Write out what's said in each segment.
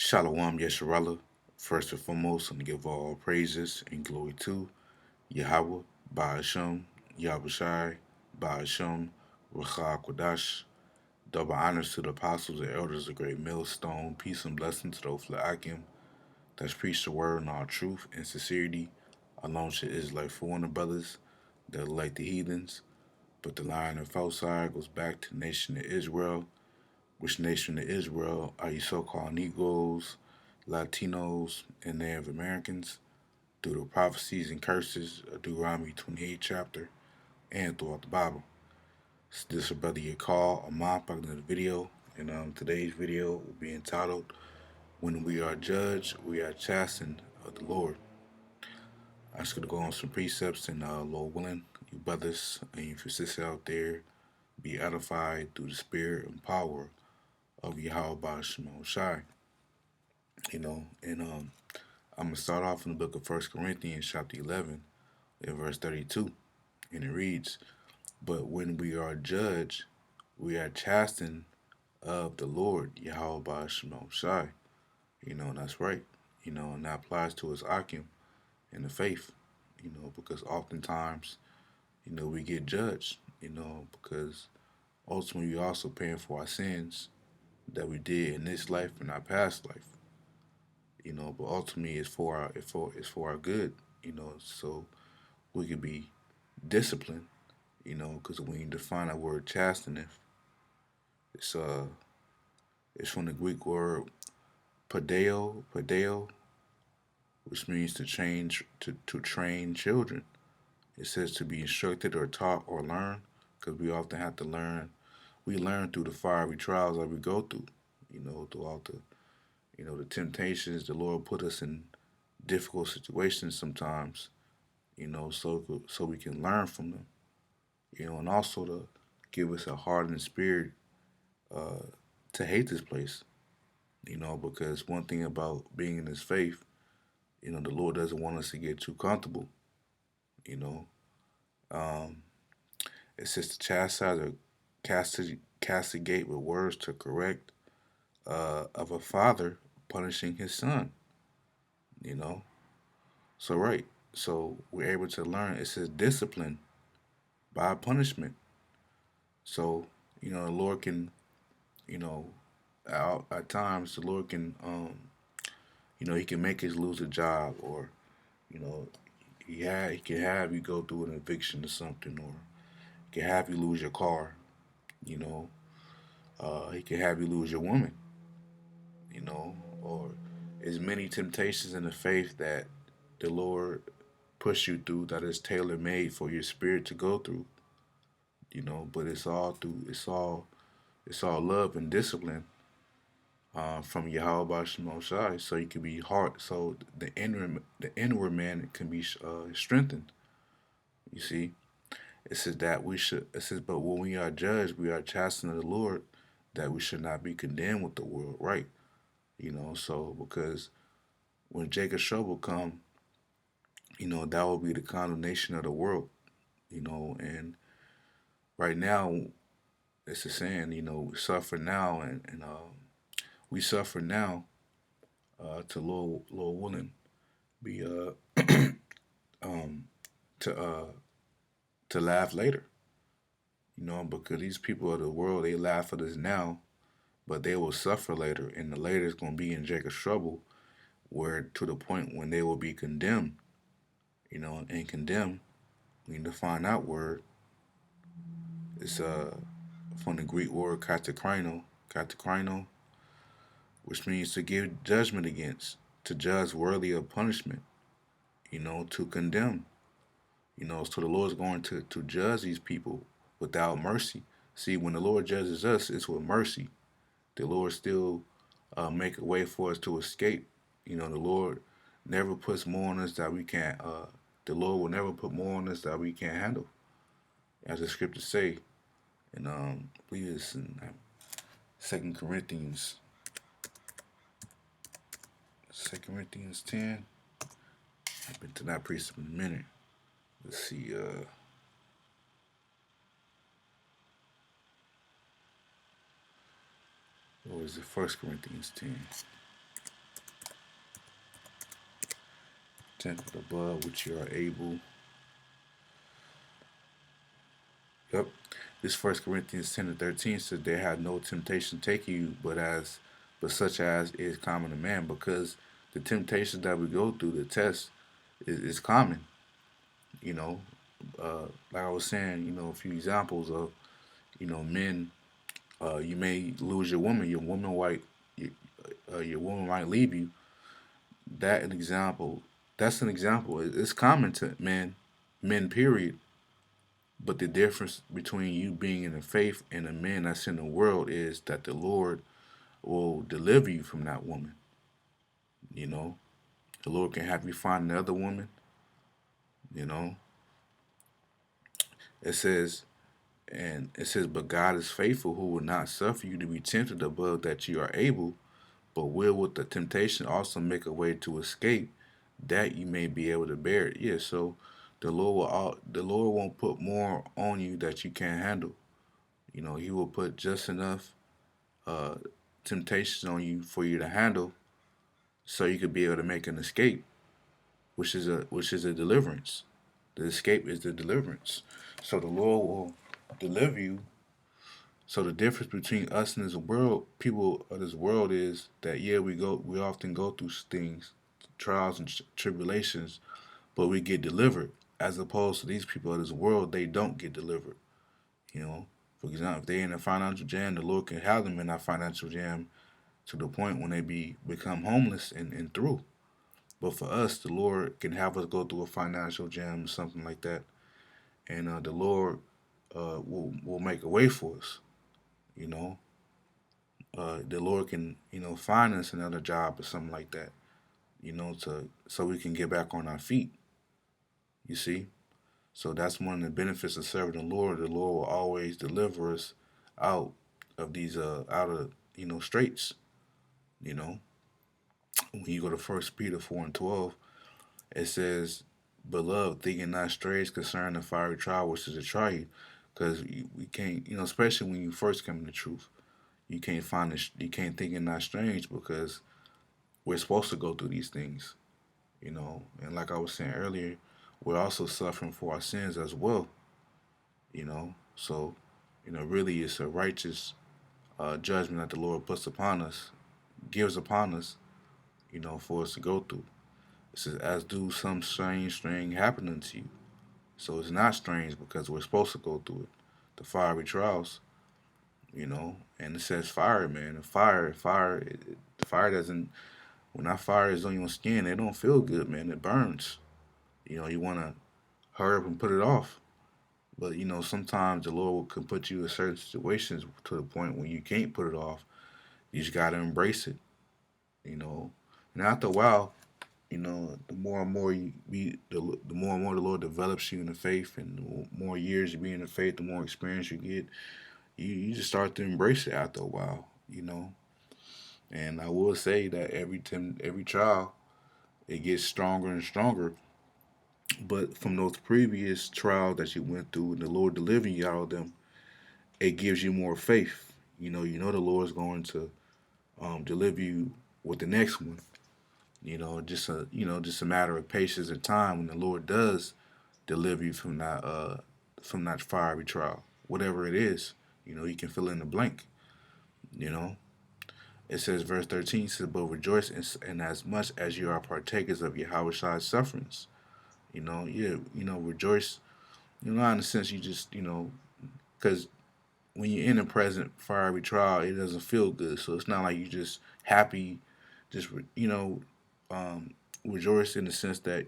Shalom Yesharala. First and foremost, I'm going to give all praises and glory to Yahweh, Ba'ashem, Yahushai, Ba'ashem, Racha Kodash. Double honors to the apostles and elders of Great Millstone. Peace and blessings to those Akim that's preach the word in all truth and sincerity. Alone to Israelite foreigner brothers that are like the heathens. But the line of false side goes back to the nation of Israel. Which nation of Israel are you so-called Negroes, Latinos, and Native Americans through the prophecies and curses of Deuteronomy 28 chapter and throughout the Bible? So this is your brother Yakal, a mop back in the video, and today's video will be entitled "When We Are Judged, We Are Chastened of the Lord." I'm just gonna go on some precepts and Lord willing, you brothers and you sisters out there be edified through the spirit and power of Yahweh Shemel Shai. And I'm gonna start off in the book of First Corinthians, chapter 11, in verse 32, and it reads, "But when we are judged, we are chastened of the Lord Yahweh Shemel Shai." And that's right. And that applies to his Akim in the faith. Because oftentimes, we get judged. Because ultimately we're also paying for our sins that we did in this life and our past life. But ultimately it's for our good. So we could be disciplined. Because when you define that word chastening, it's it's from the Greek word padeo, which means to train children. It says to be instructed or taught or learn, because we often have to learn. We learn through the fiery trials that we go through. Throughout the temptations, the Lord put us in difficult situations sometimes. So we can learn from them. And also to give us a hardened spirit uh, to hate this place. Because one thing about being in His faith, the Lord doesn't want us to get too comfortable. You know, um, it says to chastise or castigate with words to correct of a father punishing his son. You know, so right, so we're able to learn. It says discipline by punishment. So the Lord can, you know, at times the Lord can, He can make us lose a job, or you know, he can have you go through an eviction or something, or he can have you lose your car. You know, he can have you lose your woman. Or as many temptations in the faith that the Lord push you through that is tailor made for your spirit to go through. But it's all love and discipline from Yahweh Shai, so you can be hard. So the inward man can be strengthened. You see, it says that we should. It says, but when we are judged, we are chastened of the Lord, that we should not be condemned with the world. Right. So because when Jacob's trouble come, that will be the condemnation of the world. And right now it's a saying. We suffer now, and we suffer now to Lord willing be um to laugh later. Because these people of the world, they laugh at us now, but they will suffer later, and the later is going to be in Jacob's trouble, where to the point when they will be condemned. And condemned, we define that word. It's from the Greek word katakrino, which means to give judgment against, to judge worthy of punishment. To condemn. So the Lord's going to judge these people without mercy. See, when the Lord judges us, it's with mercy. The Lord still make a way for us to escape. The Lord never puts more on us that we can't. The Lord will never put more on us that we can't handle, as the scriptures say. And I believe it's in 2 Corinthians, 2 Corinthians 10. I've been to that precept in a minute. Let's see. Or is it 1 Corinthians 10? tempted above which you are able. Yep. This First Corinthians 10 and 13 says they had no temptation take you, but such as is common to man, because the temptations that we go through, the test is common. You know, like I was saying, a few examples of men. You may lose your woman. Your, your woman might leave you. That an example. That's an example. It's common to men. Period. But the difference between you being in the faith and the men that's in the world is that the Lord will deliver you from that woman. You know, the Lord can have you find another woman. You know, it says, but God is faithful, who will not suffer you to be tempted above that you are able, but will with the temptation also make a way to escape, that you may be able to bear it. Yeah, so the Lord won't put more on you that you can't handle. He will put just enough uh, temptations on you for you to handle, so you could be able to make an escape, which is a deliverance. The escape is the deliverance. So the Lord will deliver you. So the difference between us and this world, people of this world, is that yeah, we often go through things, trials and tribulations, but we get delivered. As opposed to these people of this world, they don't get delivered. You know, for example, if they're in a financial jam, the Lord can have them in that financial jam to the point when they become homeless and through. But for us, the Lord can have us go through a financial jam or something like that, and the Lord will make a way for us. You know, the Lord can find us another job or something like that. To so we can get back on our feet. You see, so that's one of the benefits of serving the Lord. The Lord will always deliver us out of these out of straits. You know, when you go to First Peter 4:12, it says, "Beloved, thinking not strange concerning the fiery trial which is to try you," because we can't, especially when you first come to the truth, you can't think it not strange because we're supposed to go through these things. And like I was saying earlier, we're also suffering for our sins as well. So really, it's a righteous judgment that the Lord puts upon us, gives upon us, for us to go through. It says, "As do some strange thing happen unto you." So it's not strange because we're supposed to go through it, the fiery trials, And it says fire, man. The fire doesn't. When that fire is on your skin, it don't feel good, man. It burns. You want to hurry up and put it off. But sometimes the Lord can put you in certain situations to the point when you can't put it off. You just gotta embrace it. You know, and after a while, the more and more the more and more the Lord develops you in the faith, and the more years you be in the faith, the more experience you get. You just start to embrace it after a while. And I will say that every trial, it gets stronger and stronger. But from those previous trials that you went through, and the Lord delivering you out of them, it gives you more faith. The Lord's going to deliver you with the next one. Just a matter of patience and time when the Lord does deliver you from that fiery trial, whatever it is. You can fill in the blank. You know, it says verse 13 says, "But rejoice in as much as you are partakers of Yahweh's sufferings." Yeah, rejoice. Not in the sense you just because when you're in the present fiery trial, it doesn't feel good. So it's not like you just happy, just um, rejoice in the sense that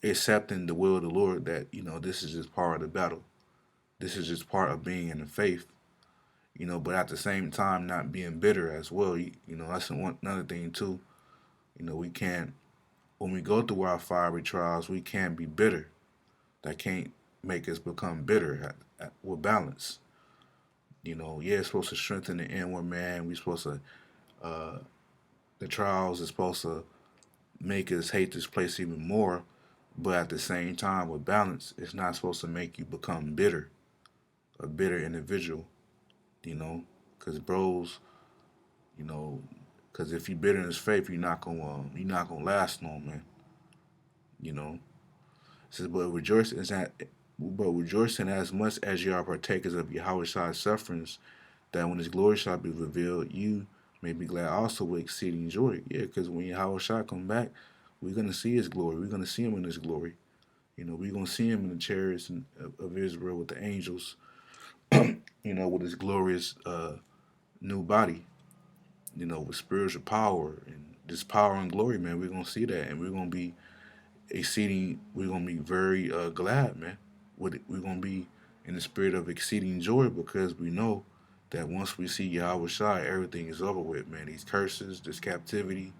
accepting the will of the Lord, that this is just part of the battle. This is just part of being in the faith. But at the same time, not being bitter as well. That's another thing too. We can't, when we go through our fiery trials, we can't be bitter. That can't make us become bitter. With balance. Yeah, it's supposed to strengthen the inward man. We supposed to, uh, the trials is supposed to make us hate this place even more. But at the same time, with balance, it's not supposed to make you become bitter, a bitter individual. You know, because bros, you know, because if you're bitter in his faith, you're not gonna last long, man. You know, it says, but rejoice in as much as you are partakers of Yahweh's sufferings, that when His glory shall be revealed, you may be glad also with exceeding joy. Yeah, because when Yahweh come back, we're gonna see His glory. We're gonna see Him in His glory. We're gonna see Him in the chariots of Israel with the angels. With His glorious new body. With spiritual power and this power and glory, man. We're gonna see that, and we're gonna be exceeding. We're gonna be very glad, man. We're gonna be in the spirit of exceeding joy because we know that once we see Yahweh Shai, everything is over with, man. These curses, this captivity,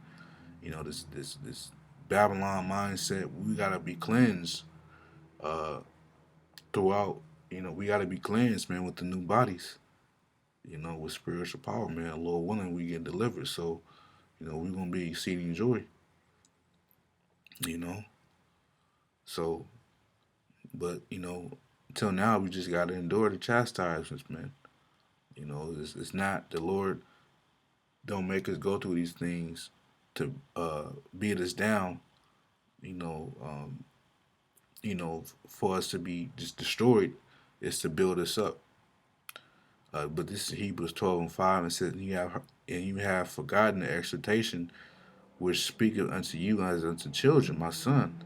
this Babylon mindset, we gotta be cleansed uh, throughout. We gotta be cleansed, man, with the new bodies. With spiritual power, man. Lord willing, we get delivered. So, we're gonna be exceeding joy. You know, so but until now we just gotta endure the chastisements, man. It's not the Lord don't make us go through these things to beat us down. You know, um, for us to be just destroyed. It's to build us up. But this is Hebrews 12:5 and says, "You have forgotten the exhortation which speaketh unto you as unto children, my son.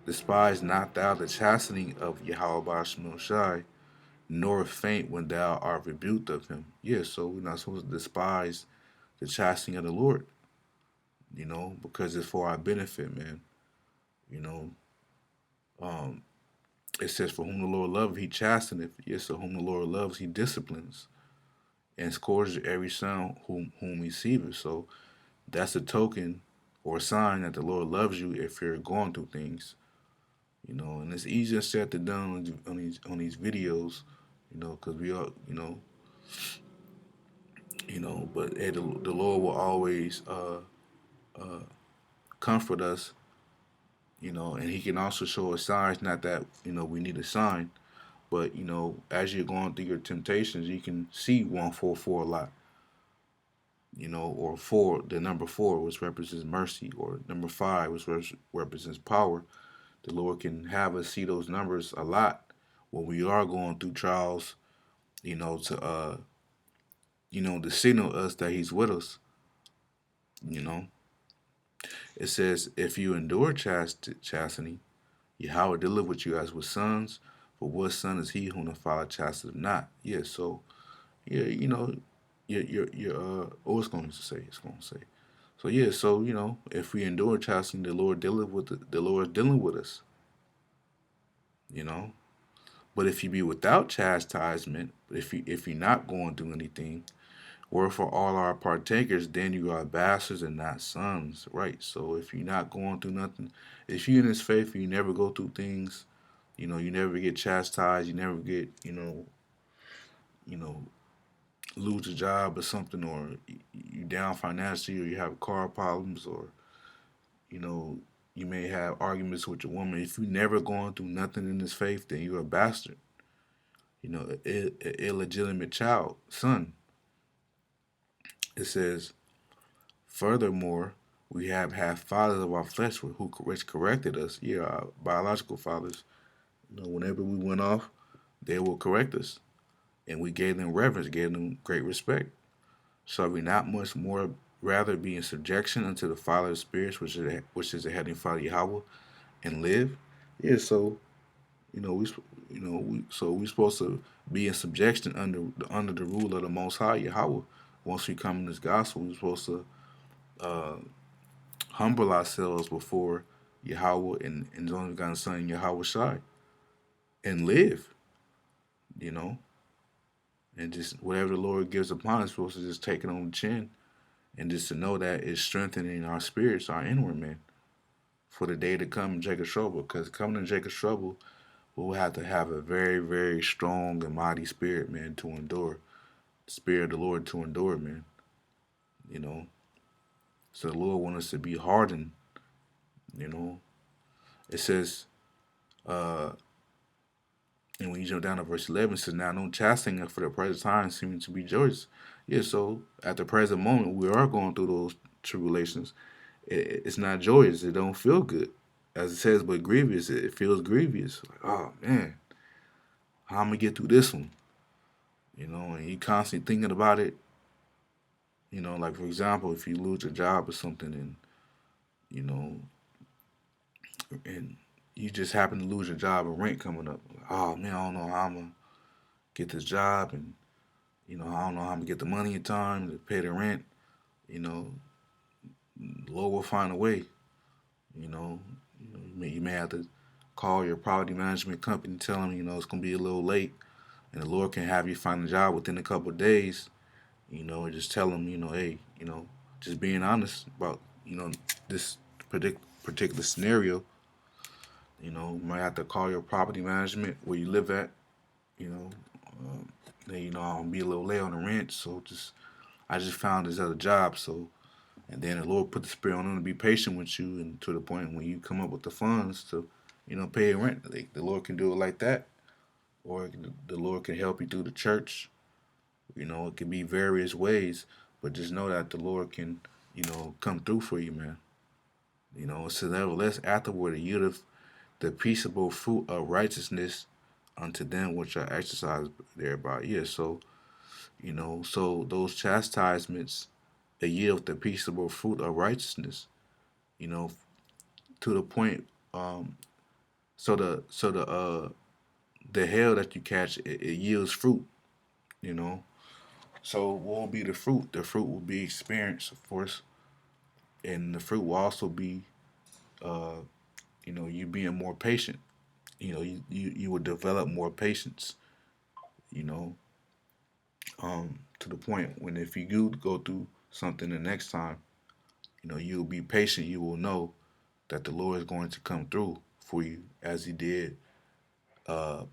Despise not thou the chastening of Yahweh Shai, nor faint when thou art rebuked of him." Yeah, so we're not supposed to despise the chastening of the Lord, because it's for our benefit, man. You know, um, it says, "For whom the Lord loveth, he chasteneth. Yes, so whom the Lord loves, he disciplines and scourges every son whom he receiveth." So that's a token or a sign that the Lord loves you if you're going through things. And it's easier said than done on these videos, because we are, but hey, the Lord will always uh, comfort us, and He can also show us signs. Not that we need a sign, but as you're going through your temptations, you can see 144 a lot, or four, the number four, which represents mercy, or number five, which represents power. The Lord can have us see those numbers a lot when we are going through trials, to to signal us that He's with us. You know, it says, "If you endure chastening, Yahweh deal with you as with sons. For what son is he whom the Father chasteneth not?" Yeah, so yeah, oh, it's going to say, it's going to say. So yeah, so if we endure chastening, the Lord dealing with the Lord dealing with us. You know, but if you be without chastisement, if you're not going through anything, wherefore all are partakers, then you are bastards and not sons, right? So if you're not going through nothing, if you in this faith, you never go through things, you never get chastised, you never get, you know, lose a job or something, or you down financially, or you have car problems, or you know, you may have arguments with your woman. If you never going through nothing in this faith, then you're a bastard. An illegitimate child, son. It says, "Furthermore, we have had fathers of our flesh which corrected us." Yeah, our biological fathers. Whenever we went off, they will correct us, and we gave them reverence, gave them great respect. Shall we not much more rather be in subjection unto the Father of spirits, which is the heavenly Father Yahweh, and live? Yeah, so we we supposed to be in subjection under the rule of the Most High Yahweh. Once we come in this gospel, we're supposed to uh, humble ourselves before Yahweh and His only begotten Son Yahweh Shai, and live. You know, and just whatever the Lord gives upon us, we're supposed to just take it on the chin, and just to know that it's strengthening our spirits, our inward man, for the day to come in Jacob's trouble. Because coming in Jacob's trouble, we'll have to have a very, very strong and mighty spirit, man, to endure. The spirit of the Lord to endure, man. You know, so the Lord wants us to be hardened. You know, it says, uh, and when you jump down to verse 11, it says, "Now no chastening for the present time seeming to be joyous." Yeah, so at the present moment, we are going through those tribulations. It's not joyous. It don't feel good as it says, but grievous. It feels grievous. Like, oh man, how am I gonna get through this one? And you constantly thinking about it. Like for example, if you lose your job or something, and you know, and you just happen to lose your job and rent coming up. Like, oh man, I don't know how I'm gonna get this job, and I don't know how I'm gonna get the money in time to pay the rent. You know, the Lord will find a way. You know, you may have to call your property management company, tell them it's gonna be a little late, and the Lord can have you find a job within a couple of days. And just tell them, hey, just being honest about this particular scenario. You might have to call your property management where you live at. You know, hey, I'll be a little late on the rent, so I just found this other job, so. And then the Lord put the spirit on them to be patient with you, and to the point when you come up with the funds to, pay your rent. The Lord can do it like that, or the Lord can help you through the church. It can be various ways, but just know that the Lord can, come through for you, man. It says, nevertheless, afterward, the yield the peaceable fruit of righteousness unto them which are exercised thereby. Yeah, so those chastisements, they yield the peaceable fruit of righteousness. You know, to the point. Um, so the hell that you catch, it yields fruit. You know, so what will be the fruit? The fruit will be experience, of course, and the fruit will also be, uh, you being more patient. You will develop more patience. You know, to the point when if you do go through something the next time, you'll be patient. You will know that the Lord is going to come through for you as He did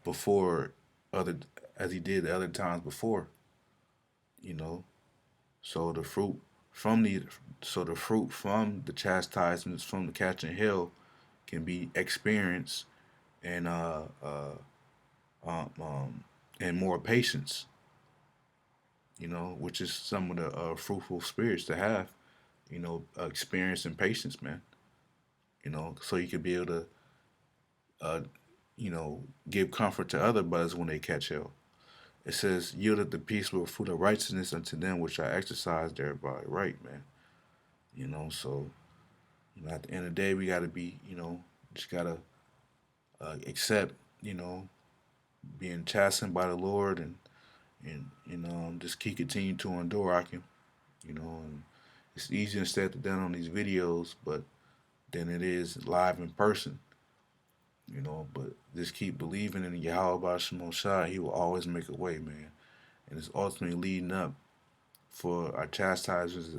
before other as He did the other times before. You know, so from the the fruit from the chastisements from the catching hell can be experienced and um, um, and more patience. Which is some of the fruitful spirits to have. Experience and patience, man. So you can be able to uh, give comfort to other brothers when they catch hell. It says, yielded the peaceful fruit of righteousness unto them which are exercised thereby. Right, man. So at the end of the day, we got to be, just got to accept, you know, being chastened by the Lord and just keep continuing to endure. And it's easier said than done on these videos, but than it is live in person. But just keep believing in Yahweh Shemo Shai. He will always make a way, man. And it's ultimately leading up for our chastisers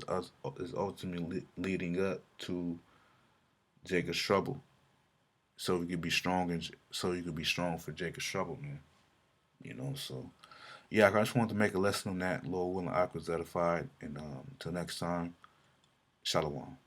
is ultimately leading up to Jacob's trouble. So we could be strong and so you could be strong for Jacob's trouble, man. So yeah, I just wanted to make a lesson on that. Lord willing, I was edified. And until next time, Shalom.